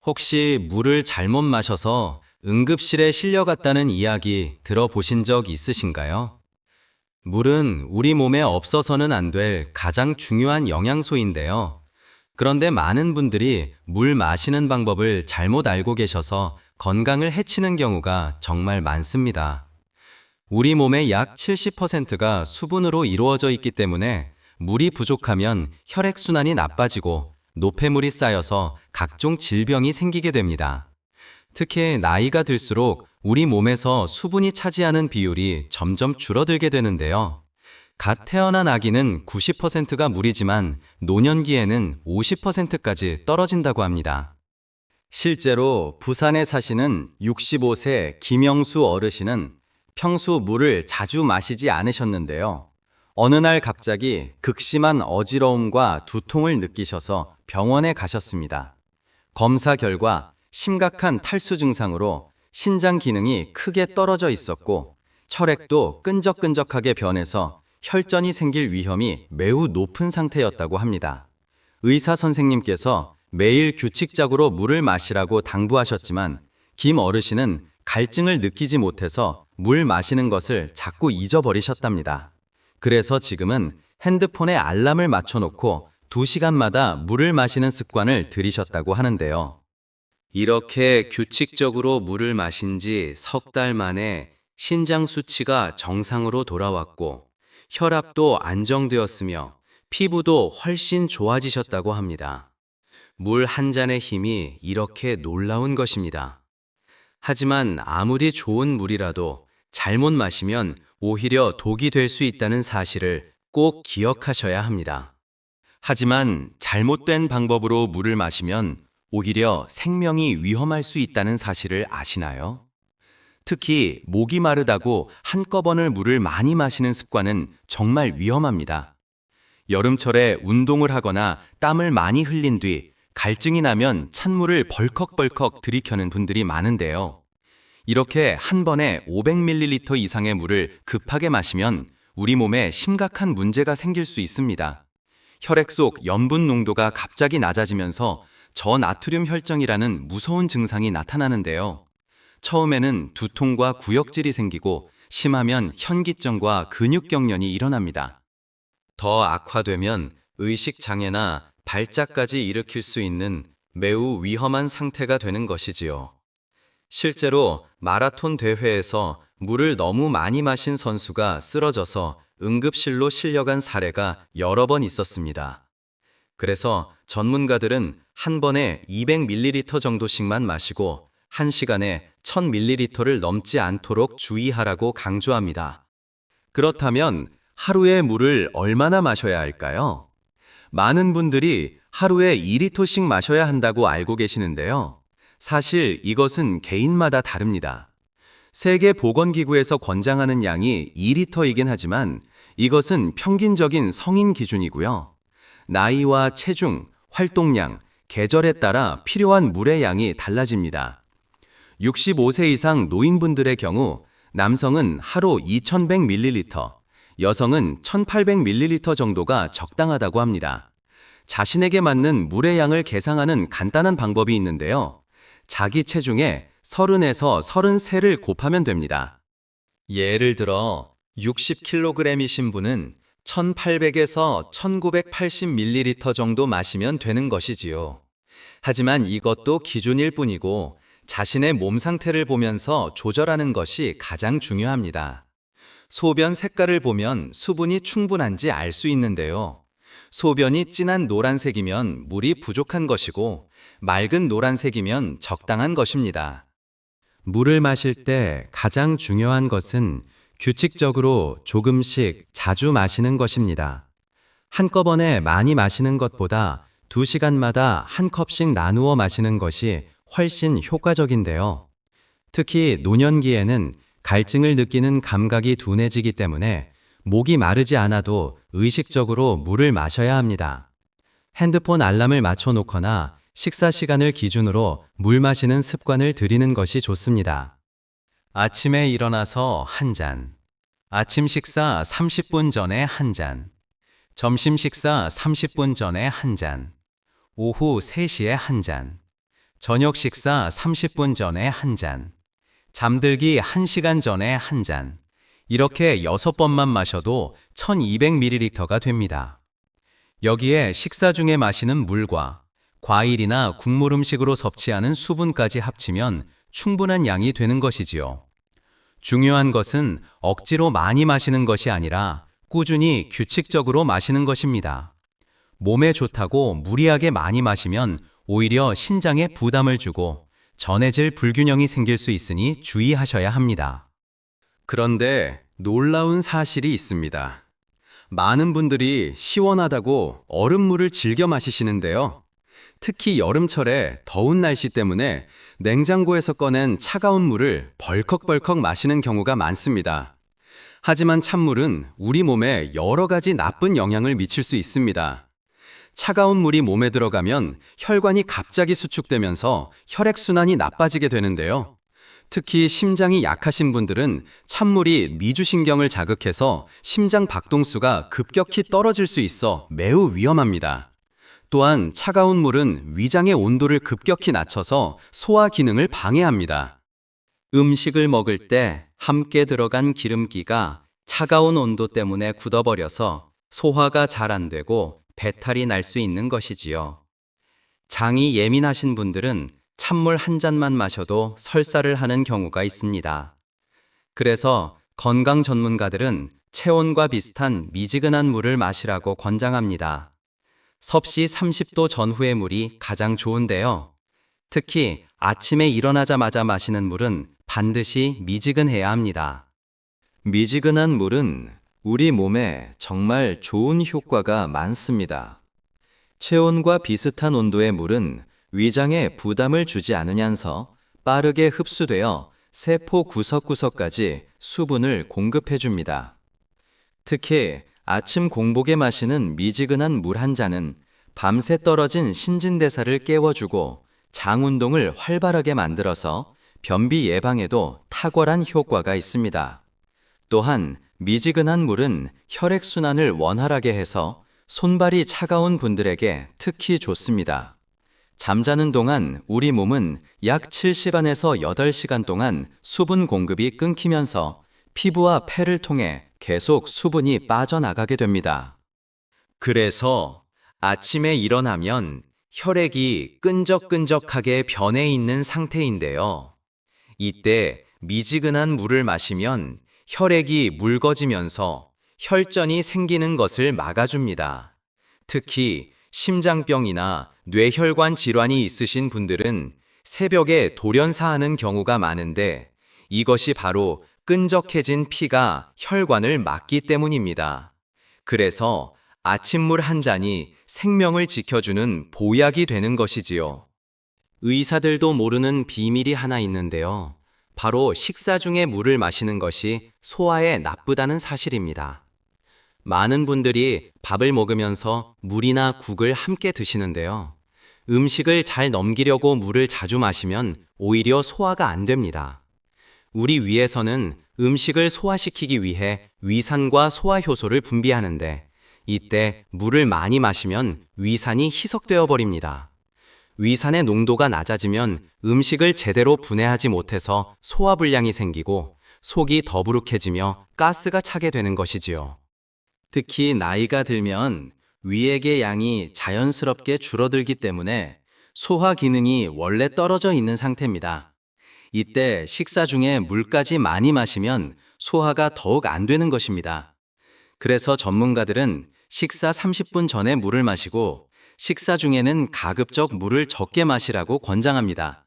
혹시 물을 잘못 마셔서 응급실에 실려갔다는 이야기 들어보신 적 있으신가요? 물은 우리 몸에 없어서는 안 될 가장 중요한 영양소인데요. 그런데 많은 분들이 물 마시는 방법을 잘못 알고 계셔서 건강을 해치는 경우가 정말 많습니다. 우리 몸의 약 70%가 수분으로 이루어져 있기 때문에 물이 부족하면 혈액순환이 나빠지고 노폐물이 쌓여서 각종 질병이 생기게 됩니다. 특히 나이가 들수록 우리 몸에서 수분이 차지하는 비율이 점점 줄어들게 되는데요. 갓 태어난 아기는 90%가 물이지만 노년기에는 50%까지 떨어진다고 합니다. 실제로 부산에 사시는 65세 김영수 어르신은 평소 물을 자주 마시지 않으셨는데요. 어느 날 갑자기 극심한 어지러움과 두통을 느끼셔서 병원에 가셨습니다. 검사 결과 심각한 탈수 증상으로 신장 기능이 크게 떨어져 있었고 혈액도 끈적끈적하게 변해서 혈전이 생길 위험이 매우 높은 상태였다고 합니다. 의사 선생님께서 매일 규칙적으로 물을 마시라고 당부하셨지만 김 어르신은 갈증을 느끼지 못해서 물 마시는 것을 자꾸 잊어버리셨답니다. 그래서 지금은 핸드폰에 알람을 맞춰놓고 2시간마다 물을 마시는 습관을 들이셨다고 하는데요. 이렇게 규칙적으로 물을 마신 지 석 달 만에 신장 수치가 정상으로 돌아왔고 혈압도 안정되었으며 피부도 훨씬 좋아지셨다고 합니다. 물 한 잔의 힘이 이렇게 놀라운 것입니다. 하지만 아무리 좋은 물이라도 잘못 마시면 오히려 독이 될 수 있다는 사실을 꼭 기억하셔야 합니다. 하지만 잘못된 방법으로 물을 마시면 오히려 생명이 위험할 수 있다는 사실을 아시나요? 특히 목이 마르다고 한꺼번에 물을 많이 마시는 습관은 정말 위험합니다. 여름철에 운동을 하거나 땀을 많이 흘린 뒤 갈증이 나면 찬물을 벌컥벌컥 들이켜는 분들이 많은데요. 이렇게 한 번에 500ml 이상의 물을 급하게 마시면 우리 몸에 심각한 문제가 생길 수 있습니다. 혈액 속 염분 농도가 갑자기 낮아지면서 저나트륨 혈증이라는 무서운 증상이 나타나는데요. 처음에는 두통과 구역질이 생기고 심하면 현기증과 근육경련이 일어납니다. 더 악화되면 의식장애나 발작까지 일으킬 수 있는 매우 위험한 상태가 되는 것이지요. 실제로 마라톤 대회에서 물을 너무 많이 마신 선수가 쓰러져서 응급실로 실려간 사례가 여러 번 있었습니다. 그래서 전문가들은 한 번에 200ml 정도씩만 마시고 1시간에 1000ml를 넘지 않도록 주의하라고 강조합니다. 그렇다면 하루에 물을 얼마나 마셔야 할까요? 많은 분들이 하루에 2리터씩 마셔야 한다고 알고 계시는데요. 사실 이것은 개인마다 다릅니다. 세계보건기구에서 권장하는 양이 2리터이긴 하지만 이것은 평균적인 성인 기준이고요. 나이와 체중, 활동량, 계절에 따라 필요한 물의 양이 달라집니다. 65세 이상 노인분들의 경우 남성은 하루 2100ml, 여성은 1800ml 정도가 적당하다고 합니다. 자신에게 맞는 물의 양을 계산하는 간단한 방법이 있는데요. 자기 체중에 30에서 33를 곱하면 됩니다. 예를 들어 60kg이신 분은 1800에서 1980ml 정도 마시면 되는 것이지요. 하지만 이것도 기준일 뿐이고 자신의 몸 상태를 보면서 조절하는 것이 가장 중요합니다. 소변 색깔을 보면 수분이 충분한지 알 수 있는데요. 소변이 진한 노란색이면 물이 부족한 것이고 맑은 노란색이면 적당한 것입니다. 물을 마실 때 가장 중요한 것은 규칙적으로 조금씩 자주 마시는 것입니다. 한꺼번에 많이 마시는 것보다 2시간마다 한 컵씩 나누어 마시는 것이 훨씬 효과적인데요. 특히 노년기에는 갈증을 느끼는 감각이 둔해지기 때문에 목이 마르지 않아도 의식적으로 물을 마셔야 합니다. 핸드폰 알람을 맞춰 놓거나 식사 시간을 기준으로 물 마시는 습관을 들이는 것이 좋습니다. 아침에 일어나서 한 잔, 아침 식사 30분 전에 한 잔, 점심 식사 30분 전에 한 잔, 오후 3시에 한 잔, 저녁 식사 30분 전에 한 잔, 잠들기 1시간 전에 한 잔, 이렇게 6번만 마셔도 1200ml가 됩니다. 여기에 식사 중에 마시는 물과 과일이나 국물 음식으로 섭취하는 수분까지 합치면 충분한 양이 되는 것이지요. 중요한 것은 억지로 많이 마시는 것이 아니라 꾸준히 규칙적으로 마시는 것입니다. 몸에 좋다고 무리하게 많이 마시면 오히려 신장에 부담을 주고 전해질 불균형이 생길 수 있으니 주의하셔야 합니다. 그런데 놀라운 사실이 있습니다. 많은 분들이 시원하다고 얼음물을 즐겨 마시시는데요. 특히 여름철에 더운 날씨 때문에 냉장고에서 꺼낸 차가운 물을 벌컥벌컥 마시는 경우가 많습니다. 하지만 찬물은 우리 몸에 여러 가지 나쁜 영향을 미칠 수 있습니다. 차가운 물이 몸에 들어가면 혈관이 갑자기 수축되면서 혈액순환이 나빠지게 되는데요. 특히 심장이 약하신 분들은 찬물이 미주신경을 자극해서 심장 박동수가 급격히 떨어질 수 있어 매우 위험합니다. 또한 차가운 물은 위장의 온도를 급격히 낮춰서 소화 기능을 방해합니다. 음식을 먹을 때 함께 들어간 기름기가 차가운 온도 때문에 굳어버려서 소화가 잘 안 되고 배탈이 날 수 있는 것이지요. 장이 예민하신 분들은 찬물 한 잔만 마셔도 설사를 하는 경우가 있습니다. 그래서 건강 전문가들은 체온과 비슷한 미지근한 물을 마시라고 권장합니다. 섭씨 30도 전후의 물이 가장 좋은데요. 특히 아침에 일어나자마자 마시는 물은 반드시 미지근해야 합니다. 미지근한 물은 우리 몸에 정말 좋은 효과가 많습니다. 체온과 비슷한 온도의 물은 위장에 부담을 주지 않으면서 빠르게 흡수되어 세포 구석구석까지 수분을 공급해 줍니다. 특히 아침 공복에 마시는 미지근한 물 한 잔은 밤새 떨어진 신진대사를 깨워주고 장 운동을 활발하게 만들어서 변비 예방에도 탁월한 효과가 있습니다. 또한 미지근한 물은 혈액순환을 원활하게 해서 손발이 차가운 분들에게 특히 좋습니다. 잠자는 동안 우리 몸은 약 7시간에서 8시간 동안 수분 공급이 끊기면서 피부와 폐를 통해 계속 수분이 빠져나가게 됩니다. 그래서 아침에 일어나면 혈액이 끈적끈적하게 변해 있는 상태인데요. 이때 미지근한 물을 마시면 혈액이 묽어지면서 혈전이 생기는 것을 막아줍니다. 특히 심장병이나 뇌혈관 질환이 있으신 분들은 새벽에 돌연사하는 경우가 많은데 이것이 바로 끈적해진 피가 혈관을 막기 때문입니다. 그래서 아침물 한 잔이 생명을 지켜주는 보약이 되는 것이지요. 의사들도 모르는 비밀이 하나 있는데요. 바로 식사 중에 물을 마시는 것이 소화에 나쁘다는 사실입니다. 많은 분들이 밥을 먹으면서 물이나 국을 함께 드시는데요. 음식을 잘 넘기려고 물을 자주 마시면 오히려 소화가 안 됩니다. 우리 위에서는 음식을 소화시키기 위해 위산과 소화효소를 분비하는데 이때 물을 많이 마시면 위산이 희석되어 버립니다. 위산의 농도가 낮아지면 음식을 제대로 분해하지 못해서 소화불량이 생기고 속이 더부룩해지며 가스가 차게 되는 것이지요. 특히 나이가 들면 위액의 양이 자연스럽게 줄어들기 때문에 소화 기능이 원래 떨어져 있는 상태입니다. 이때 식사 중에 물까지 많이 마시면 소화가 더욱 안 되는 것입니다. 그래서 전문가들은 식사 30분 전에 물을 마시고 식사 중에는 가급적 물을 적게 마시라고 권장합니다.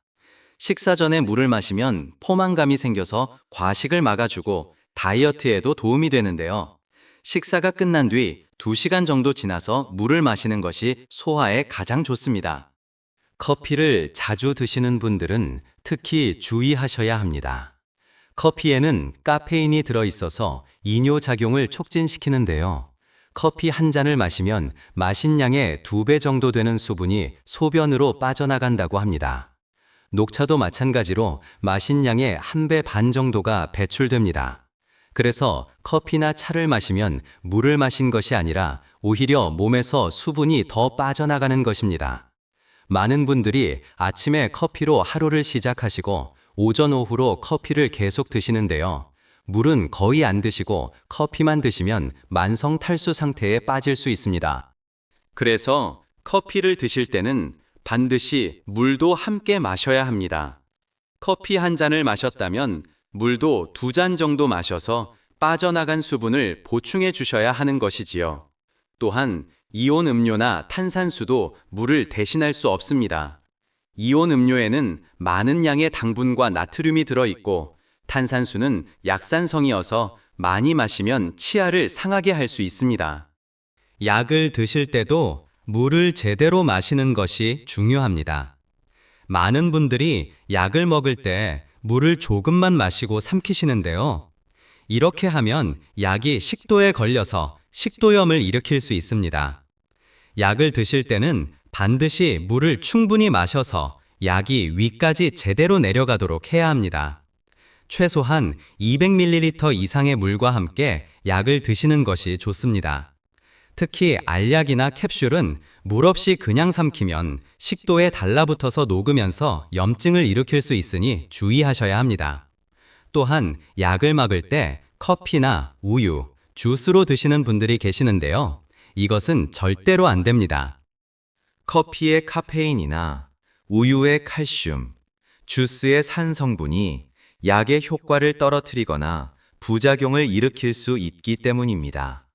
식사 전에 물을 마시면 포만감이 생겨서 과식을 막아주고 다이어트에도 도움이 되는데요. 식사가 끝난 뒤 2시간 정도 지나서 물을 마시는 것이 소화에 가장 좋습니다. 커피를 자주 드시는 분들은 특히 주의하셔야 합니다. 커피에는 카페인이 들어있어서 이뇨작용을 촉진시키는데요. 커피 한 잔을 마시면 마신 양의 2배 정도 되는 수분이 소변으로 빠져나간다고 합니다. 녹차도 마찬가지로 마신 양의 1배 반 정도가 배출됩니다. 그래서 커피나 차를 마시면 물을 마신 것이 아니라 오히려 몸에서 수분이 더 빠져나가는 것입니다. 많은 분들이 아침에 커피로 하루를 시작하시고 오전 오후로 커피를 계속 드시는데요. 물은 거의 안 드시고 커피만 드시면 만성 탈수 상태에 빠질 수 있습니다. 그래서 커피를 드실 때는 반드시 물도 함께 마셔야 합니다. 커피 한 잔을 마셨다면 물도 2잔 정도 마셔서 빠져나간 수분을 보충해 주셔야 하는 것이지요. 또한 이온 음료나 탄산수도 물을 대신할 수 없습니다. 이온 음료에는 많은 양의 당분과 나트륨이 들어있고 탄산수는 약산성이어서 많이 마시면 치아를 상하게 할 수 있습니다. 약을 드실 때도 물을 제대로 마시는 것이 중요합니다. 많은 분들이 약을 먹을 때 물을 조금만 마시고 삼키시는데요. 이렇게 하면 약이 식도에 걸려서 식도염을 일으킬 수 있습니다. 약을 드실 때는 반드시 물을 충분히 마셔서 약이 위까지 제대로 내려가도록 해야 합니다. 최소한 200ml 이상의 물과 함께 약을 드시는 것이 좋습니다. 특히 알약이나 캡슐은 물 없이 그냥 삼키면 식도에 달라붙어서 녹으면서 염증을 일으킬 수 있으니 주의하셔야 합니다. 또한 약을 먹을 때 커피나 우유, 주스로 드시는 분들이 계시는데요. 이것은 절대로 안 됩니다. 커피의 카페인이나 우유의 칼슘, 주스의 산 성분이 약의 효과를 떨어뜨리거나 부작용을 일으킬 수 있기 때문입니다.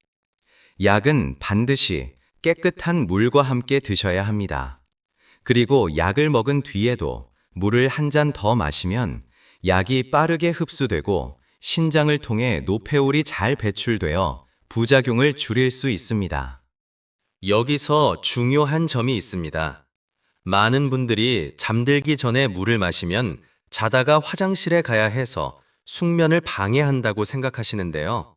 약은 반드시 깨끗한 물과 함께 드셔야 합니다. 그리고 약을 먹은 뒤에도 물을 한 잔 더 마시면 약이 빠르게 흡수되고 신장을 통해 노폐물이 잘 배출되어 부작용을 줄일 수 있습니다. 여기서 중요한 점이 있습니다. 많은 분들이 잠들기 전에 물을 마시면 자다가 화장실에 가야 해서 숙면을 방해한다고 생각하시는데요.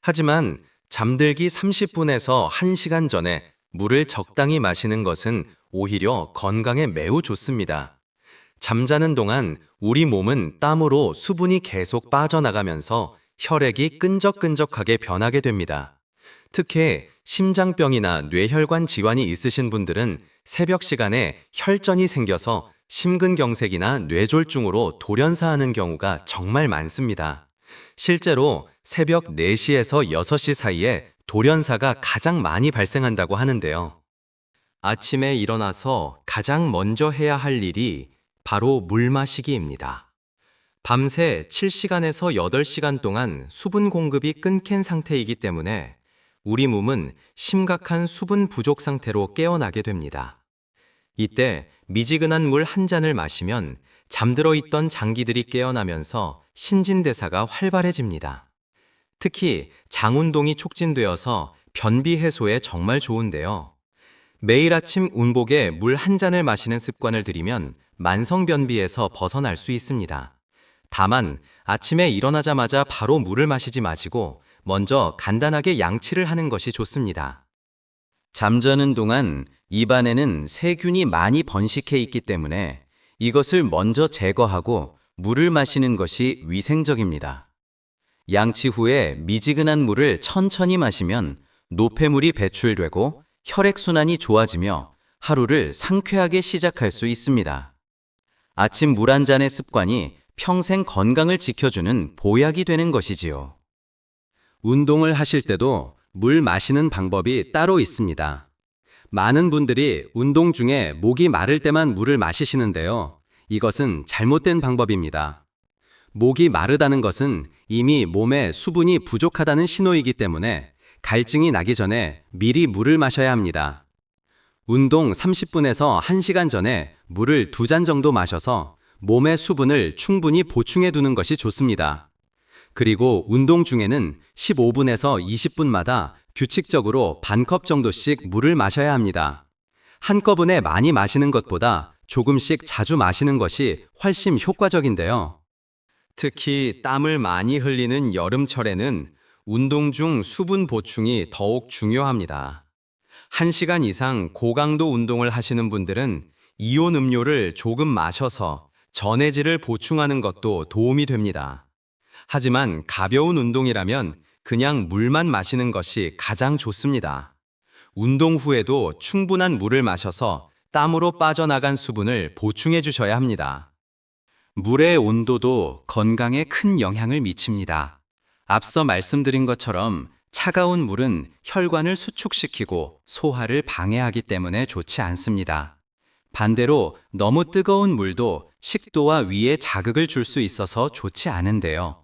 하지만 잠들기 30분에서 1시간 전에 물을 적당히 마시는 것은 오히려 건강에 매우 좋습니다. 잠자는 동안 우리 몸은 땀으로 수분이 계속 빠져나가면서 혈액이 끈적끈적하게 변하게 됩니다. 특히 심장병이나 뇌혈관 질환이 있으신 분들은 새벽 시간에 혈전이 생겨서 심근경색이나 뇌졸중으로 돌연사하는 경우가 정말 많습니다. 실제로 새벽 4시에서 6시 사이에 돌연사가 가장 많이 발생한다고 하는데요. 아침에 일어나서 가장 먼저 해야 할 일이 바로 물 마시기입니다. 밤새 7시간에서 8시간 동안 수분 공급이 끊긴 상태이기 때문에 우리 몸은 심각한 수분 부족 상태로 깨어나게 됩니다. 이때 미지근한 물 한 잔을 마시면 잠들어 있던 장기들이 깨어나면서 신진대사가 활발해집니다. 특히 장운동이 촉진되어서 변비 해소에 정말 좋은데요. 매일 아침 운복에 물 한 잔을 마시는 습관을 들이면 만성변비에서 벗어날 수 있습니다. 다만 아침에 일어나자마자 바로 물을 마시지 마시고 먼저 간단하게 양치를 하는 것이 좋습니다. 잠자는 동안 입안에는 세균이 많이 번식해 있기 때문에 이것을 먼저 제거하고 물을 마시는 것이 위생적입니다. 양치 후에 미지근한 물을 천천히 마시면 노폐물이 배출되고 혈액순환이 좋아지며 하루를 상쾌하게 시작할 수 있습니다. 아침 물 한 잔의 습관이 평생 건강을 지켜주는 보약이 되는 것이지요. 운동을 하실 때도 물 마시는 방법이 따로 있습니다. 많은 분들이 운동 중에 목이 마를 때만 물을 마시시는데요. 이것은 잘못된 방법입니다. 목이 마르다는 것은 이미 몸에 수분이 부족하다는 신호이기 때문에 갈증이 나기 전에 미리 물을 마셔야 합니다. 운동 30분에서 1시간 전에 물을 2잔 정도 마셔서 몸의 수분을 충분히 보충해 두는 것이 좋습니다. 그리고 운동 중에는 15분에서 20분마다 규칙적으로 반컵 정도씩 물을 마셔야 합니다. 한꺼번에 많이 마시는 것보다 조금씩 자주 마시는 것이 훨씬 효과적인데요. 특히 땀을 많이 흘리는 여름철에는 운동 중 수분 보충이 더욱 중요합니다. 1시간 이상 고강도 운동을 하시는 분들은 이온 음료를 조금 마셔서 전해질을 보충하는 것도 도움이 됩니다. 하지만 가벼운 운동이라면 그냥 물만 마시는 것이 가장 좋습니다. 운동 후에도 충분한 물을 마셔서 땀으로 빠져나간 수분을 보충해 주셔야 합니다. 물의 온도도 건강에 큰 영향을 미칩니다. 앞서 말씀드린 것처럼 차가운 물은 혈관을 수축시키고 소화를 방해하기 때문에 좋지 않습니다. 반대로 너무 뜨거운 물도 식도와 위에 자극을 줄 수 있어서 좋지 않은데요.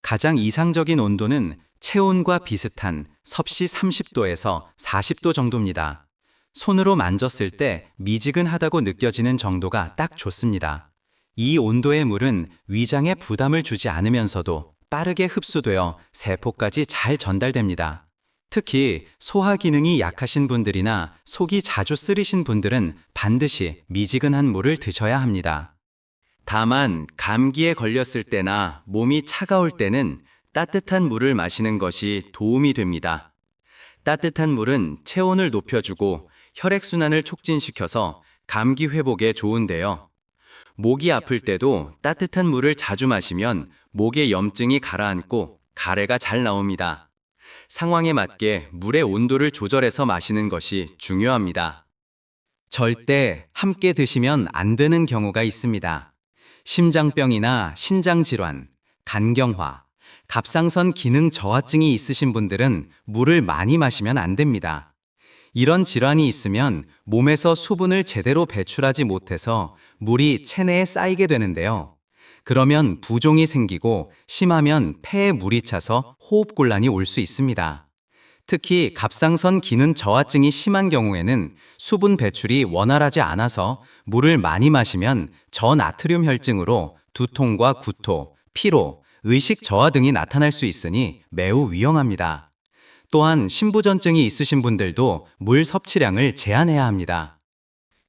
가장 이상적인 온도는 체온과 비슷한 섭씨 30도에서 40도 정도입니다. 손으로 만졌을 때 미지근하다고 느껴지는 정도가 딱 좋습니다. 이 온도의 물은 위장에 부담을 주지 않으면서도 빠르게 흡수되어 세포까지 잘 전달됩니다. 특히 소화 기능이 약하신 분들이나 속이 자주 쓰리신 분들은 반드시 미지근한 물을 드셔야 합니다. 다만 감기에 걸렸을 때나 몸이 차가울 때는 따뜻한 물을 마시는 것이 도움이 됩니다. 따뜻한 물은 체온을 높여주고 혈액순환을 촉진시켜서 감기 회복에 좋은데요. 목이 아플 때도 따뜻한 물을 자주 마시면 목의 염증이 가라앉고 가래가 잘 나옵니다. 상황에 맞게 물의 온도를 조절해서 마시는 것이 중요합니다. 절대 함께 드시면 안 되는 경우가 있습니다. 심장병이나 신장질환, 간경화, 갑상선 기능 저하증이 있으신 분들은 물을 많이 마시면 안 됩니다. 이런 질환이 있으면 몸에서 수분을 제대로 배출하지 못해서 물이 체내에 쌓이게 되는데요. 그러면 부종이 생기고 심하면 폐에 물이 차서 호흡곤란이 올 수 있습니다. 특히 갑상선 기능 저하증이 심한 경우에는 수분 배출이 원활하지 않아서 물을 많이 마시면 저나트륨 혈증으로 두통과 구토, 피로, 의식 저하 등이 나타날 수 있으니 매우 위험합니다. 또한 심부전증이 있으신 분들도 물 섭취량을 제한해야 합니다.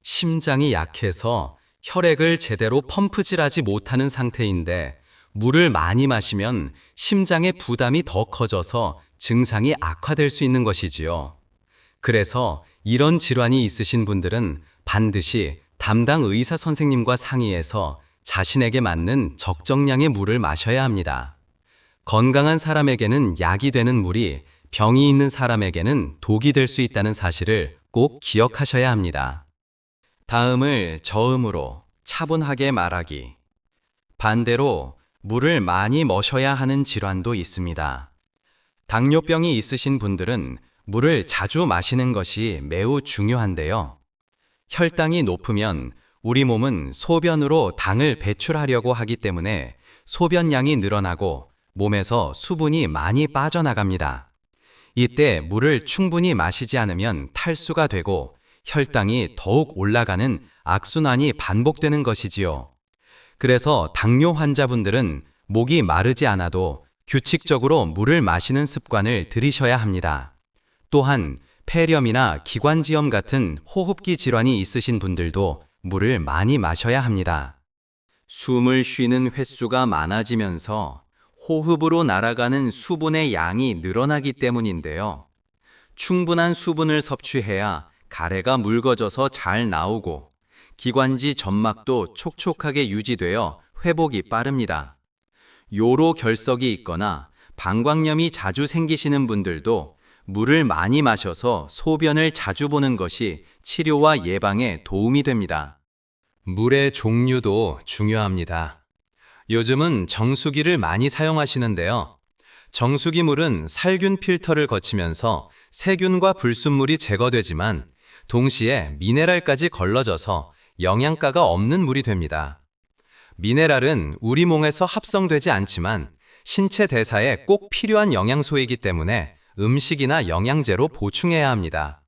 심장이 약해서 혈액을 제대로 펌프질하지 못하는 상태인데 물을 많이 마시면 심장의 부담이 더 커져서 증상이 악화될 수 있는 것이지요. 그래서 이런 질환이 있으신 분들은 반드시 담당 의사 선생님과 상의해서 자신에게 맞는 적정량의 물을 마셔야 합니다. 건강한 사람에게는 약이 되는 물이 병이 있는 사람에게는 독이 될 수 있다는 사실을 꼭 기억하셔야 합니다. 다음을 저음으로 차분하게 말하기. 반대로 물을 많이 마셔야 하는 질환도 있습니다. 당뇨병이 있으신 분들은 물을 자주 마시는 것이 매우 중요한데요. 혈당이 높으면 우리 몸은 소변으로 당을 배출하려고 하기 때문에 소변량이 늘어나고 몸에서 수분이 많이 빠져나갑니다. 이때 물을 충분히 마시지 않으면 탈수가 되고 혈당이 더욱 올라가는 악순환이 반복되는 것이지요. 그래서 당뇨 환자분들은 목이 마르지 않아도 규칙적으로 물을 마시는 습관을 들이셔야 합니다. 또한 폐렴이나 기관지염 같은 호흡기 질환이 있으신 분들도 물을 많이 마셔야 합니다. 숨을 쉬는 횟수가 많아지면서 호흡으로 날아가는 수분의 양이 늘어나기 때문인데요. 충분한 수분을 섭취해야 가래가 묽어져서 잘 나오고 기관지 점막도 촉촉하게 유지되어 회복이 빠릅니다. 요로 결석이 있거나 방광염이 자주 생기시는 분들도 물을 많이 마셔서 소변을 자주 보는 것이 치료와 예방에 도움이 됩니다. 물의 종류도 중요합니다. 요즘은 정수기를 많이 사용하시는데요. 정수기 물은 살균 필터를 거치면서 세균과 불순물이 제거되지만 동시에 미네랄까지 걸러져서 영양가가 없는 물이 됩니다. 미네랄은 우리 몸에서 합성되지 않지만 신체 대사에 꼭 필요한 영양소이기 때문에 음식이나 영양제로 보충해야 합니다.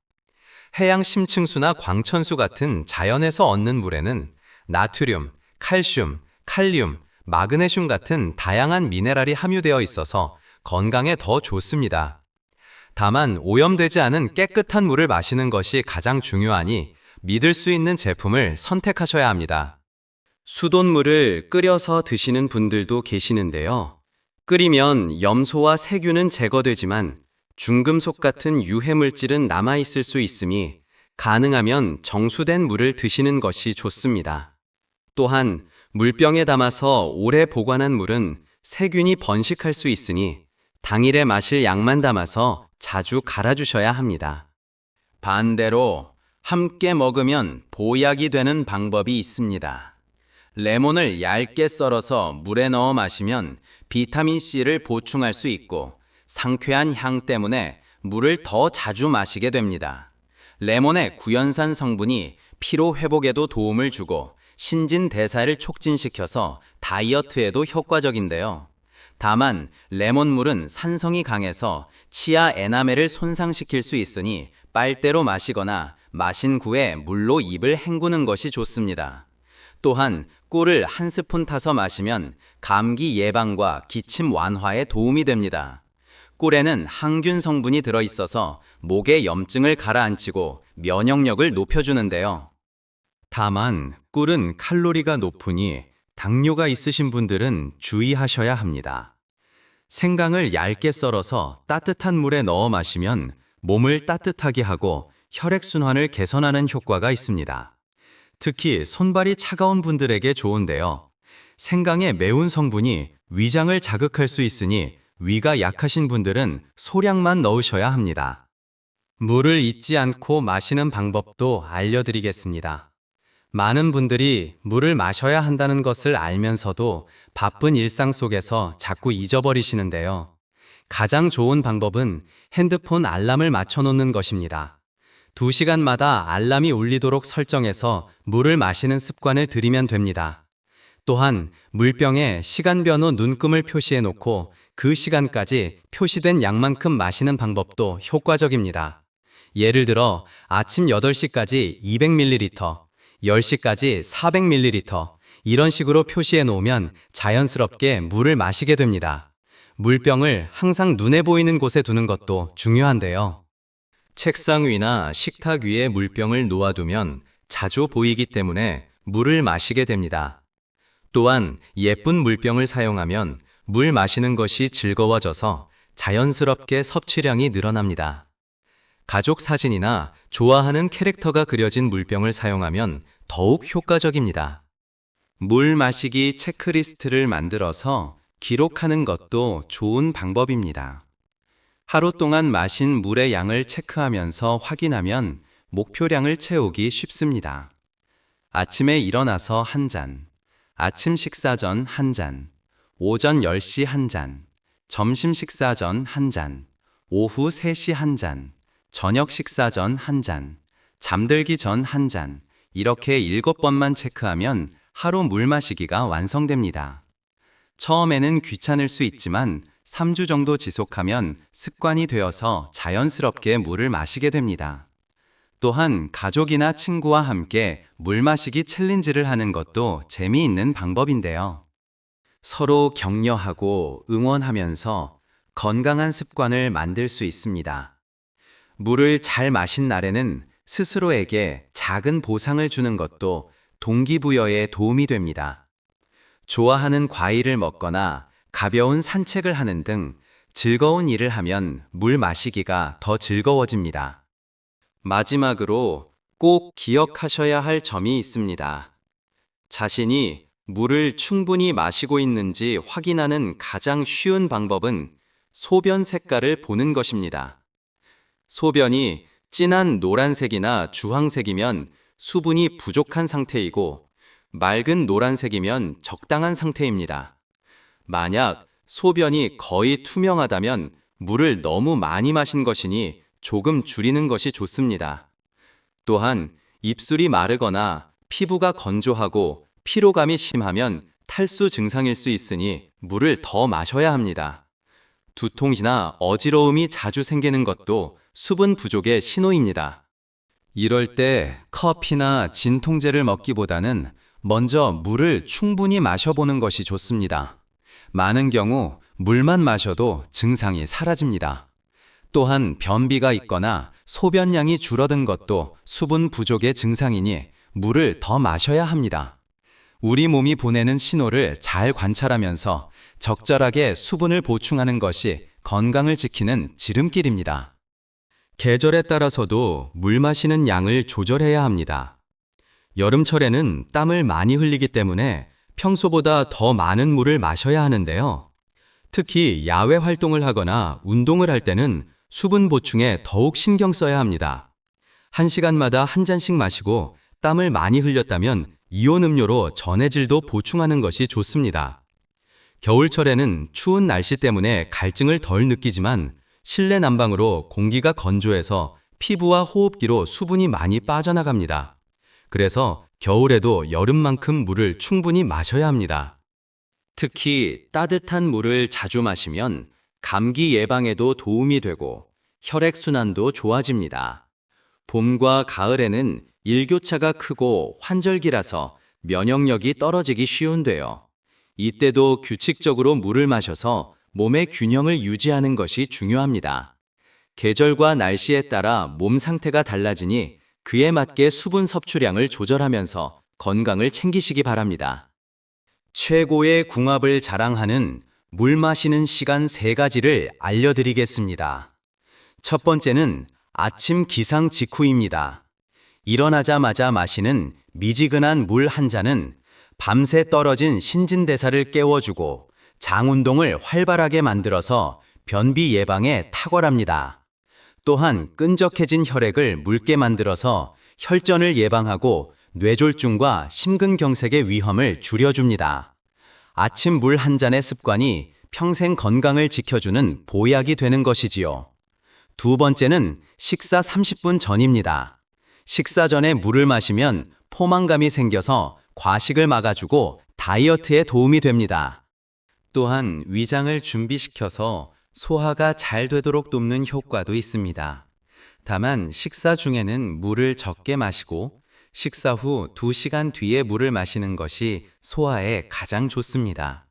해양 심층수나 광천수 같은 자연에서 얻는 물에는 나트륨, 칼슘, 칼륨, 마그네슘 같은 다양한 미네랄이 함유되어 있어서 건강에 더 좋습니다. 다만 오염되지 않은 깨끗한 물을 마시는 것이 가장 중요하니 믿을 수 있는 제품을 선택하셔야 합니다. 수돗물을 끓여서 드시는 분들도 계시는데요. 끓이면 염소와 세균은 제거되지만 중금속 같은 유해물질은 남아있을 수 있으니 가능하면 정수된 물을 드시는 것이 좋습니다. 또한 물병에 담아서 오래 보관한 물은 세균이 번식할 수 있으니 당일에 마실 양만 담아서 자주 갈아주셔야 합니다. 반대로 함께 먹으면 보약이 되는 방법이 있습니다. 레몬을 얇게 썰어서 물에 넣어 마시면 비타민C를 보충할 수 있고 상쾌한 향 때문에 물을 더 자주 마시게 됩니다. 레몬의 구연산 성분이 피로 회복에도 도움을 주고 신진대사를 촉진시켜서 다이어트에도 효과적인데요. 다만 레몬물은 산성이 강해서 치아 에나멜을 손상시킬 수 있으니 빨대로 마시거나 마신 후에 물로 입을 헹구는 것이 좋습니다. 또한 꿀을 한 스푼 타서 마시면 감기 예방과 기침 완화에 도움이 됩니다. 꿀에는 항균 성분이 들어있어서 목의 염증을 가라앉히고 면역력을 높여주는데요. 다만 꿀은 칼로리가 높으니 당뇨가 있으신 분들은 주의하셔야 합니다. 생강을 얇게 썰어서 따뜻한 물에 넣어 마시면 몸을 따뜻하게 하고 혈액순환을 개선하는 효과가 있습니다. 특히 손발이 차가운 분들에게 좋은데요. 생강의 매운 성분이 위장을 자극할 수 있으니 위가 약하신 분들은 소량만 넣으셔야 합니다. 물을 잊지 않고 마시는 방법도 알려드리겠습니다. 많은 분들이 물을 마셔야 한다는 것을 알면서도 바쁜 일상 속에서 자꾸 잊어버리시는데요. 가장 좋은 방법은 핸드폰 알람을 맞춰놓는 것입니다. 2시간마다 알람이 울리도록 설정해서 물을 마시는 습관을 들이면 됩니다. 또한 물병에 시간변호 눈금을 표시해 놓고 그 시간까지 표시된 양만큼 마시는 방법도 효과적입니다. 예를 들어 아침 8시까지 200ml, 10시까지 400ml 이런 식으로 표시해 놓으면 자연스럽게 물을 마시게 됩니다. 물병을 항상 눈에 보이는 곳에 두는 것도 중요한데요. 책상 위나 식탁 위에 물병을 놓아두면 자주 보이기 때문에 물을 마시게 됩니다. 또한 예쁜 물병을 사용하면 물 마시는 것이 즐거워져서 자연스럽게 섭취량이 늘어납니다. 가족 사진이나 좋아하는 캐릭터가 그려진 물병을 사용하면 더욱 효과적입니다. 물 마시기 체크리스트를 만들어서 기록하는 것도 좋은 방법입니다. 하루 동안 마신 물의 양을 체크하면서 확인하면 목표량을 채우기 쉽습니다. 아침에 일어나서 1잔, 아침 식사 전 1잔, 오전 10시 1잔, 점심 식사 전 1잔, 오후 3시 1잔, 저녁 식사 전 1잔, 잠들기 전 1잔, 이렇게 7번만 체크하면 하루 물 마시기가 완성됩니다. 처음에는 귀찮을 수 있지만 3주 정도 지속하면 습관이 되어서 자연스럽게 물을 마시게 됩니다. 또한 가족이나 친구와 함께 물 마시기 챌린지를 하는 것도 재미있는 방법인데요. 서로 격려하고 응원하면서 건강한 습관을 만들 수 있습니다. 물을 잘 마신 날에는 스스로에게 작은 보상을 주는 것도 동기부여에 도움이 됩니다. 좋아하는 과일을 먹거나 가벼운 산책을 하는 등 즐거운 일을 하면 물 마시기가 더 즐거워집니다. 마지막으로 꼭 기억하셔야 할 점이 있습니다. 자신이 물을 충분히 마시고 있는지 확인하는 가장 쉬운 방법은 소변 색깔을 보는 것입니다. 소변이 진한 노란색이나 주황색이면 수분이 부족한 상태이고 맑은 노란색이면 적당한 상태입니다. 만약 소변이 거의 투명하다면 물을 너무 많이 마신 것이니 조금 줄이는 것이 좋습니다. 또한 입술이 마르거나 피부가 건조하고 피로감이 심하면 탈수 증상일 수 있으니 물을 더 마셔야 합니다. 두통이나 어지러움이 자주 생기는 것도 수분 부족의 신호입니다. 이럴 때 커피나 진통제를 먹기보다는 먼저 물을 충분히 마셔보는 것이 좋습니다. 많은 경우 물만 마셔도 증상이 사라집니다. 또한 변비가 있거나 소변량이 줄어든 것도 수분 부족의 증상이니 물을 더 마셔야 합니다. 우리 몸이 보내는 신호를 잘 관찰하면서 적절하게 수분을 보충하는 것이 건강을 지키는 지름길입니다. 계절에 따라서도 물 마시는 양을 조절해야 합니다. 여름철에는 땀을 많이 흘리기 때문에 평소보다 더 많은 물을 마셔야 하는데요. 특히 야외 활동을 하거나 운동을 할 때는 수분 보충에 더욱 신경 써야 합니다. 1시간마다 한 잔씩 마시고 땀을 많이 흘렸다면 이온 음료로 전해질도 보충하는 것이 좋습니다. 겨울철에는 추운 날씨 때문에 갈증을 덜 느끼지만 실내 난방으로 공기가 건조해서 피부와 호흡기로 수분이 많이 빠져나갑니다. 그래서 겨울에도 여름만큼 물을 충분히 마셔야 합니다. 특히 따뜻한 물을 자주 마시면 감기 예방에도 도움이 되고 혈액순환도 좋아집니다. 봄과 가을에는 일교차가 크고 환절기라서 면역력이 떨어지기 쉬운데요. 이때도 규칙적으로 물을 마셔서 몸의 균형을 유지하는 것이 중요합니다. 계절과 날씨에 따라 몸 상태가 달라지니 그에 맞게 수분 섭취량을 조절하면서 건강을 챙기시기 바랍니다. 최고의 궁합을 자랑하는 물 마시는 시간 3가지를 알려드리겠습니다. 첫 번째는 아침 기상 직후입니다. 일어나자마자 마시는 미지근한 물 한 잔은 밤새 떨어진 신진대사를 깨워주고 장 운동을 활발하게 만들어서 변비 예방에 탁월합니다. 또한 끈적해진 혈액을 묽게 만들어서 혈전을 예방하고 뇌졸중과 심근경색의 위험을 줄여줍니다. 아침 물 한 잔의 습관이 평생 건강을 지켜주는 보약이 되는 것이지요. 두 번째는 식사 30분 전입니다. 식사 전에 물을 마시면 포만감이 생겨서 과식을 막아주고 다이어트에 도움이 됩니다. 또한 위장을 준비시켜서 소화가 잘 되도록 돕는 효과도 있습니다. 다만 식사 중에는 물을 적게 마시고 식사 후 2시간 뒤에 물을 마시는 것이 소화에 가장 좋습니다.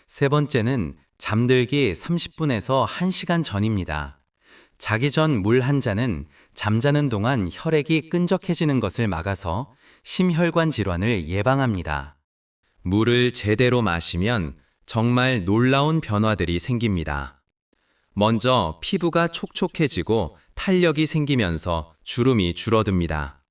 세 번째는 잠들기 30분에서 1시간 전입니다. 자기 전 물 한 잔은 잠자는 동안 혈액이 끈적해지는 것을 막아서 심혈관 질환을 예방합니다. 물을 제대로 마시면 정말 놀라운 변화들이 생깁니다. 먼저 피부가 촉촉해지고 탄력이 생기면서 주름이 줄어듭니다.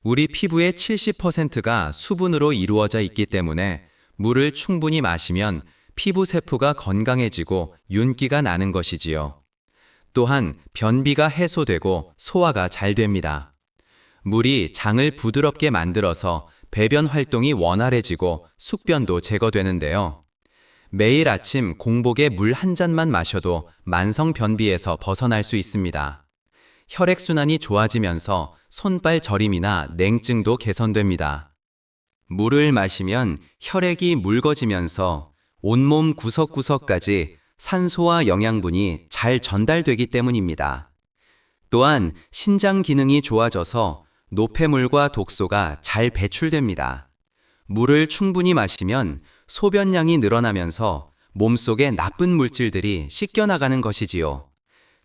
우리 피부의 70%가 수분으로 이루어져 있기 때문에 물을 충분히 마시면 피부 세포가 건강해지고 윤기가 나는 것이지요. 또한 변비가 해소되고 소화가 잘 됩니다. 물이 장을 부드럽게 만들어서 배변 활동이 원활해지고 숙변도 제거되는데요. 매일 아침 공복에 물 한 잔만 마셔도 만성 변비에서 벗어날 수 있습니다. 혈액순환이 좋아지면서 손발 저림이나 냉증도 개선됩니다. 물을 마시면 혈액이 묽어지면서 온몸 구석구석까지 산소와 영양분이 잘 전달되기 때문입니다. 또한 신장 기능이 좋아져서 노폐물과 독소가 잘 배출됩니다. 물을 충분히 마시면 소변량이 늘어나면서 몸속의 나쁜 물질들이 씻겨나가는 것이지요.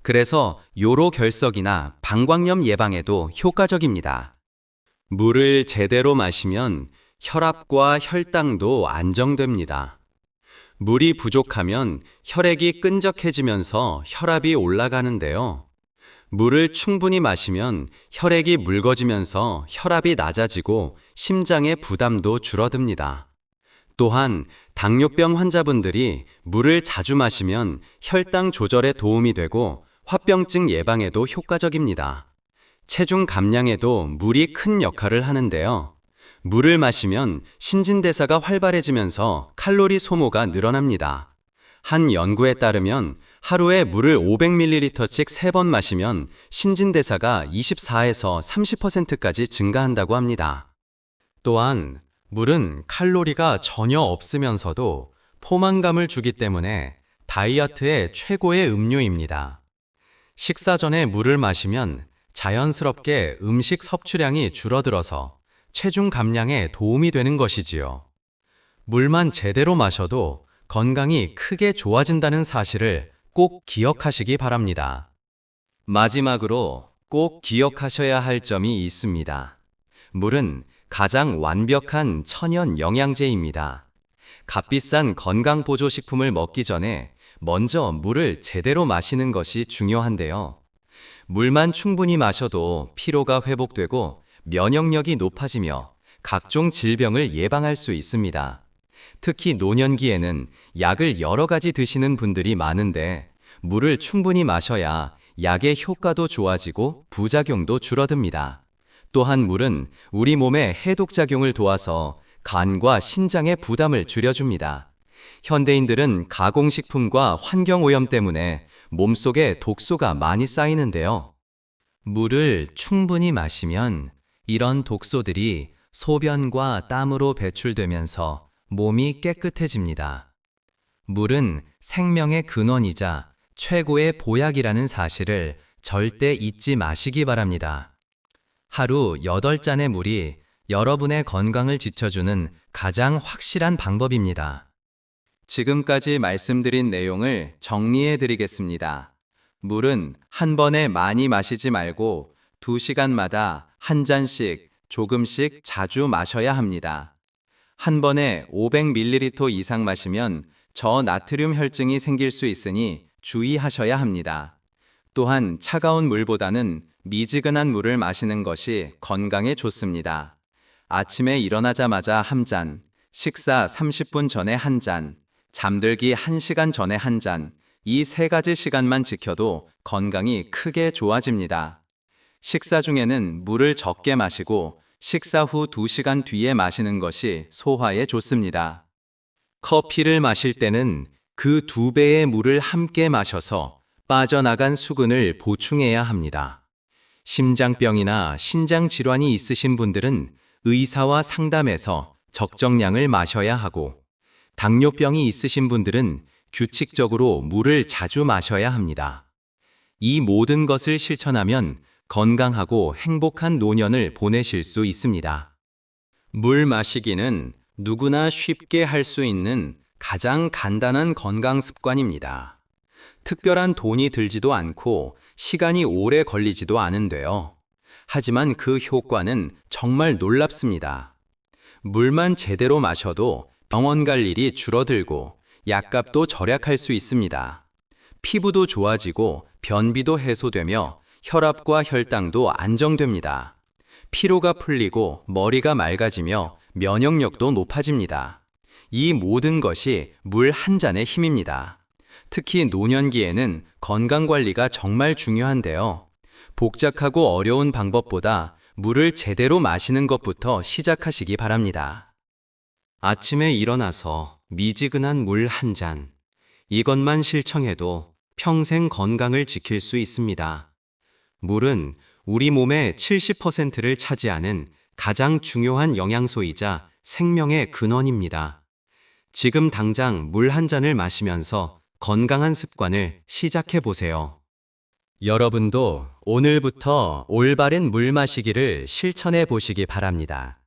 그래서 요로 결석이나 방광염 예방에도 효과적입니다. 물을 제대로 마시면 혈압과 혈당도 안정됩니다. 물이 부족하면 혈액이 끈적해지면서 혈압이 올라가는데요. 물을 충분히 마시면 혈액이 묽어지면서 혈압이 낮아지고 심장의 부담도 줄어듭니다. 또한 당뇨병 환자분들이 물을 자주 마시면 혈당 조절에 도움이 되고 화병증 예방에도 효과적입니다. 체중 감량에도 물이 큰 역할을 하는데요. 물을 마시면 신진대사가 활발해지면서 칼로리 소모가 늘어납니다. 한 연구에 따르면 하루에 물을 500ml씩 3번 마시면 신진대사가 24에서 30%까지 증가한다고 합니다. 또한 물은 칼로리가 전혀 없으면서도 포만감을 주기 때문에 다이어트의 최고의 음료입니다. 식사 전에 물을 마시면 자연스럽게 음식 섭취량이 줄어들어서 체중 감량에 도움이 되는 것이지요. 물만 제대로 마셔도 건강이 크게 좋아진다는 사실을 꼭 기억하시기 바랍니다. 마지막으로 꼭 기억하셔야 할 점이 있습니다. 물은 가장 완벽한 천연 영양제입니다. 값비싼 건강보조식품을 먹기 전에 먼저 물을 제대로 마시는 것이 중요한데요. 물만 충분히 마셔도 피로가 회복되고 면역력이 높아지며 각종 질병을 예방할 수 있습니다. 특히 노년기에는 약을 여러 가지 드시는 분들이 많은데 물을 충분히 마셔야 약의 효과도 좋아지고 부작용도 줄어듭니다. 또한 물은 우리 몸의 해독작용을 도와서 간과 신장의 부담을 줄여줍니다. 현대인들은 가공식품과 환경오염 때문에 몸속에 독소가 많이 쌓이는데요. 물을 충분히 마시면 이런 독소들이 소변과 땀으로 배출되면서 몸이 깨끗해집니다. 물은 생명의 근원이자 최고의 보약이라는 사실을 절대 잊지 마시기 바랍니다. 하루 8잔의 물이 여러분의 건강을 지켜주는 가장 확실한 방법입니다. 지금까지 말씀드린 내용을 정리해 드리겠습니다. 물은 한 번에 많이 마시지 말고 2시간마다 한 잔씩 조금씩 자주 마셔야 합니다. 한 번에 500ml 이상 마시면 저나트륨 혈증이 생길 수 있으니 주의하셔야 합니다. 또한 차가운 물보다는 미지근한 물을 마시는 것이 건강에 좋습니다. 아침에 일어나자마자 한 잔, 식사 30분 전에 한 잔, 잠들기 1시간 전에 한 잔, 이 3가지 시간만 지켜도 건강이 크게 좋아집니다. 식사 중에는 물을 적게 마시고 식사 후 2시간 뒤에 마시는 것이 소화에 좋습니다. 커피를 마실 때는 그 2배의 물을 함께 마셔서 빠져나간 수분을 보충해야 합니다. 심장병이나 신장 질환이 있으신 분들은 의사와 상담해서 적정량을 마셔야 하고, 당뇨병이 있으신 분들은 규칙적으로 물을 자주 마셔야 합니다. 이 모든 것을 실천하면 건강하고 행복한 노년을 보내실 수 있습니다. 물 마시기는 누구나 쉽게 할 수 있는 가장 간단한 건강 습관입니다. 특별한 돈이 들지도 않고 시간이 오래 걸리지도 않은데요. 하지만 그 효과는 정말 놀랍습니다. 물만 제대로 마셔도 병원 갈 일이 줄어들고 약값도 절약할 수 있습니다. 피부도 좋아지고 변비도 해소되며 혈압과 혈당도 안정됩니다. 피로가 풀리고 머리가 맑아지며 면역력도 높아집니다. 이 모든 것이 물 한 잔의 힘입니다. 특히 노년기에는 건강관리가 정말 중요한데요. 복잡하고 어려운 방법보다 물을 제대로 마시는 것부터 시작하시기 바랍니다. 아침에 일어나서 미지근한 물 한 잔, 이것만 실천해도 평생 건강을 지킬 수 있습니다. 물은 우리 몸의 70%를 차지하는 가장 중요한 영양소이자 생명의 근원입니다. 지금 당장 물 한 잔을 마시면서 건강한 습관을 시작해 보세요. 여러분도 오늘부터 올바른 물 마시기를 실천해 보시기 바랍니다.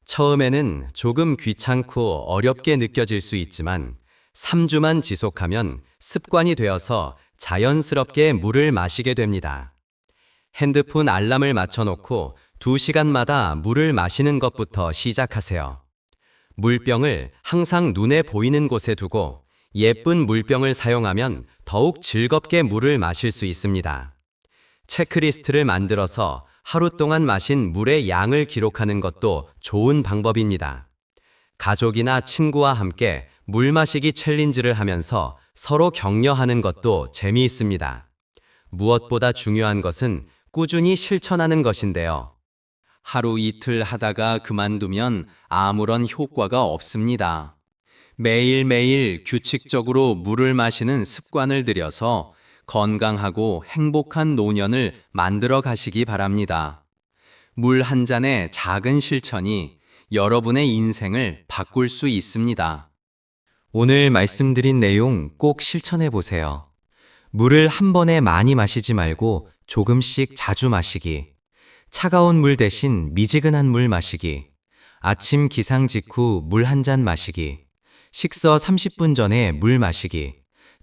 처음에는 조금 귀찮고 어렵게 느껴질 수 있지만 3주만 지속하면 습관이 되어서 자연스럽게 물을 마시게 됩니다. 핸드폰 알람을 맞춰놓고 2시간마다 물을 마시는 것부터 시작하세요. 물병을 항상 눈에 보이는 곳에 두고 예쁜 물병을 사용하면 더욱 즐겁게 물을 마실 수 있습니다. 체크리스트를 만들어서 하루 동안 마신 물의 양을 기록하는 것도 좋은 방법입니다. 가족이나 친구와 함께 물 마시기 챌린지를 하면서 서로 격려하는 것도 재미있습니다. 무엇보다 중요한 것은 꾸준히 실천하는 것인데요. 하루 이틀 하다가 그만두면 아무런 효과가 없습니다. 매일매일 규칙적으로 물을 마시는 습관을 들여서 건강하고 행복한 노년을 만들어 가시기 바랍니다. 물 한 잔의 작은 실천이 여러분의 인생을 바꿀 수 있습니다. 오늘 말씀드린 내용 꼭 실천해 보세요. 물을 한 번에 많이 마시지 말고 조금씩 자주 마시기, 차가운 물 대신 미지근한 물 마시기, 아침 기상 직후 물 한 잔 마시기, 식사 30분 전에 물 마시기,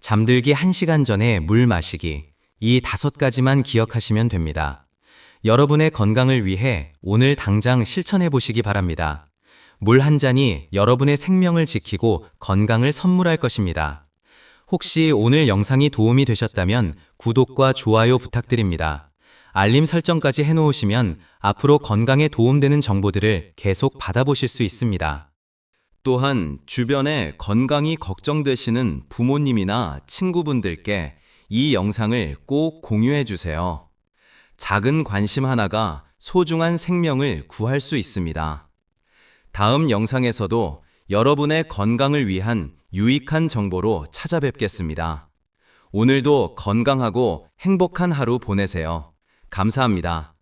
잠들기 1시간 전에 물 마시기, 이 5가지만 기억하시면 됩니다. 여러분의 건강을 위해 오늘 당장 실천해 보시기 바랍니다. 물 한 잔이 여러분의 생명을 지키고 건강을 선물할 것입니다. 혹시 오늘 영상이 도움이 되셨다면 구독과 좋아요 부탁드립니다. 알림 설정까지 해놓으시면 앞으로 건강에 도움되는 정보들을 계속 받아보실 수 있습니다. 또한 주변에 건강이 걱정되시는 부모님이나 친구분들께 이 영상을 꼭 공유해 주세요. 작은 관심 하나가 소중한 생명을 구할 수 있습니다. 다음 영상에서도 여러분의 건강을 위한 유익한 정보로 찾아뵙겠습니다. 오늘도 건강하고 행복한 하루 보내세요. 감사합니다.